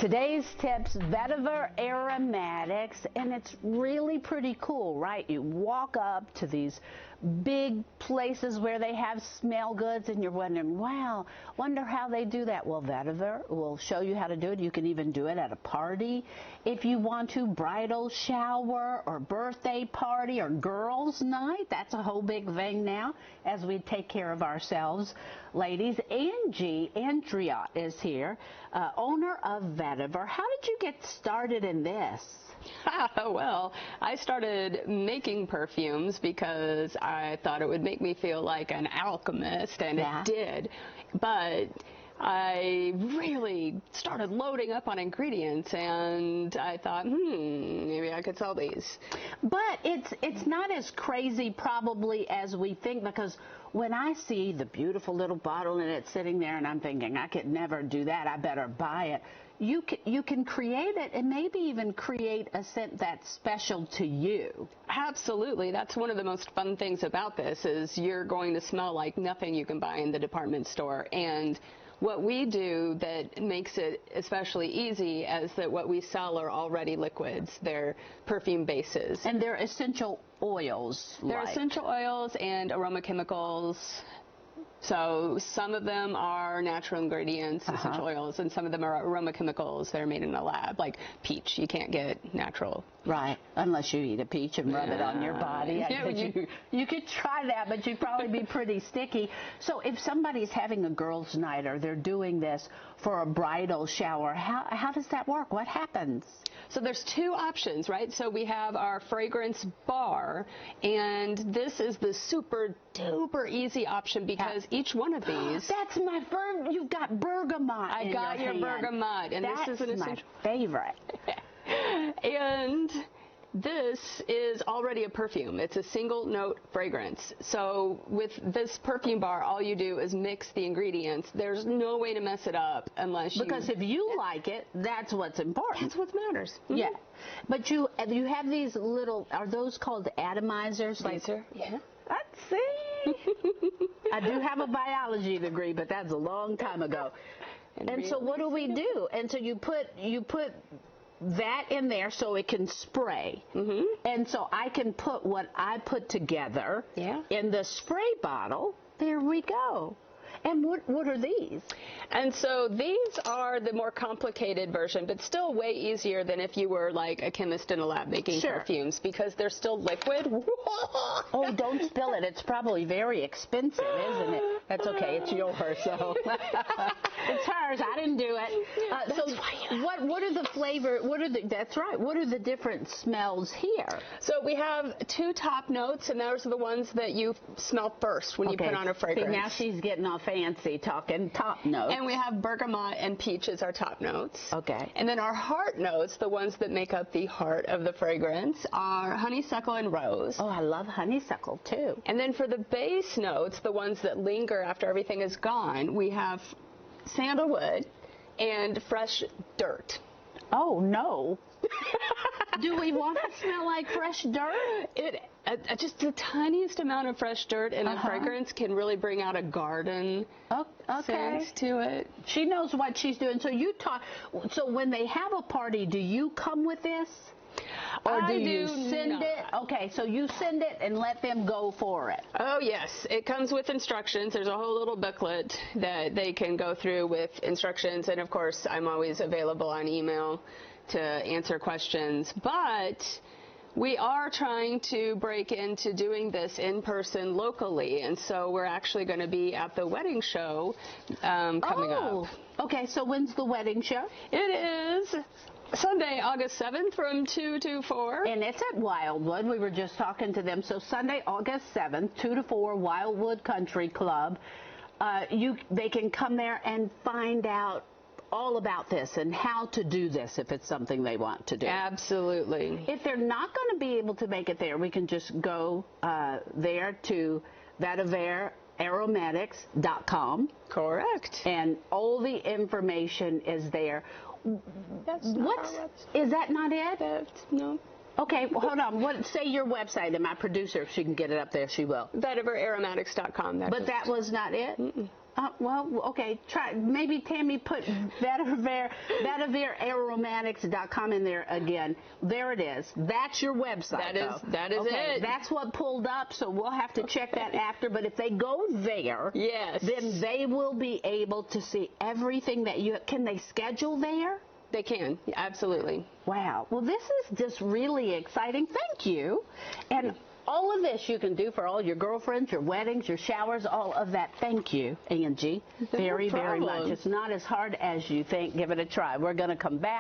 Today's tips, Vetiver Aromatics, and it's really pretty cool, right? You walk up to these big places where they have smell goods and you're wondering, wow, wonder how they do that. Well, Vetiver will show you how to do it. You can even do it at a party if you want to, bridal shower or birthday party or girls' night. That's a whole big thing now as we take care of ourselves. Ladies, Angie Andriot is here, owner of Vetiver. How did you get started in this? Well, I started making perfumes because I thought it would make me feel like an alchemist, and it did. But I really started loading up on ingredients, and I thought, maybe I could sell these. But it's not as crazy probably as we think, because when I see the beautiful little bottle and it's sitting there and I'm thinking, I could never do that, I better buy it. You can create it and maybe even create a scent that's special to you. Absolutely. That's one of the most fun things about this, is you're going to smell like nothing you can buy in the department store. And what we do that makes it especially easy is that what we sell are already liquids. They're perfume bases. And they're essential oils. They're essential oils and aroma chemicals. So some of them are natural ingredients, essential oils, and some of them are aroma chemicals that are made in a lab, like peach. You can't get natural. Right, unless you eat a peach and rub it on your body. You could try that, but you'd probably be pretty sticky. So if somebody's having a girls' night or they're doing this for a bridal shower, how does that work? What happens? So there's two options, right? So we have our fragrance bar, and this is the super duper easy option because each one of these. That's my you've got bergamot. I got your bergamot, and this is an essential. My favorite. And this is already a perfume. It's a single note fragrance. So with this perfume bar, all you do is mix the ingredients. There's no way to mess it up unless you... Because if you like it, that's what's important. That's what matters. Yeah. But you have these little, are those called atomizers? Yeah. Let's see. I do have a biology degree, but that's a long time ago. And so what do we do? And so you put that in there so it can spray. And so I can put what I put together in the spray bottle. There we go. And what are these? And so these are the more complicated version, but still way easier than if you were like a chemist in a lab making perfumes, because they're still liquid. Oh, don't spill it. It's probably very expensive, isn't it? That's okay. It's yours, so. It's hers. I didn't do it. So what are the flavor? That's right. What are the different smells here? So we have two top notes, and those are the ones that you smell first when you put on a fragrance. See, now she's getting all fancy talking top notes. And we have bergamot and peach as our top notes. Okay. And then our heart notes, the ones that make up the heart of the fragrance, are honeysuckle and rose. Oh, I love honeysuckle too. And then for the base notes, the ones that linger after everything is gone, we have sandalwood and fresh dirt. Oh, no. Do we want to smell like fresh dirt? Just the tiniest amount of fresh dirt in a fragrance can really bring out a garden scent to it. She knows what she's doing. So so when they have a party, do you come with this? Or do you send it? Okay, so you send it and let them go for it. Oh, yes. It comes with instructions. There's a whole little booklet that they can go through with instructions. And, of course, I'm always available on email to answer questions. But we are trying to break into doing this in person locally. And so we're actually going to be at the wedding show coming up. Okay, so when's the wedding show? It is Sunday, August 7th from 2 to 4. And it's at Wildwood. We were just talking to them. So Sunday, August 7th, 2 to 4, Wildwood Country Club. They can come there and find out all about this and how to do this if it's something they want to do. Absolutely. If they're not going to be able to make it there, we can just go there to Vetiver Aromatics.com. Correct. And all the information is there. Is that not it? No. Okay, well, hold on. Say your website, and my producer, if she can get it up there, she will. VetiverAromatics.com. But that was not it? Well, okay, try. Maybe Tammy put VetiverAromatics.com in there again. There it is. That's your website. That is okay, it. That's what pulled up, so we'll have to check that after. But if they go there, yes, then they will be able to see everything that you. Can they schedule there? They can, absolutely. Wow. Well, this is just really exciting. Thank you. And all of this you can do for all your girlfriends, your weddings, your showers, all of that. Thank you, Angie, very, very much. It's not as hard as you think. Give it a try. We're going to come back.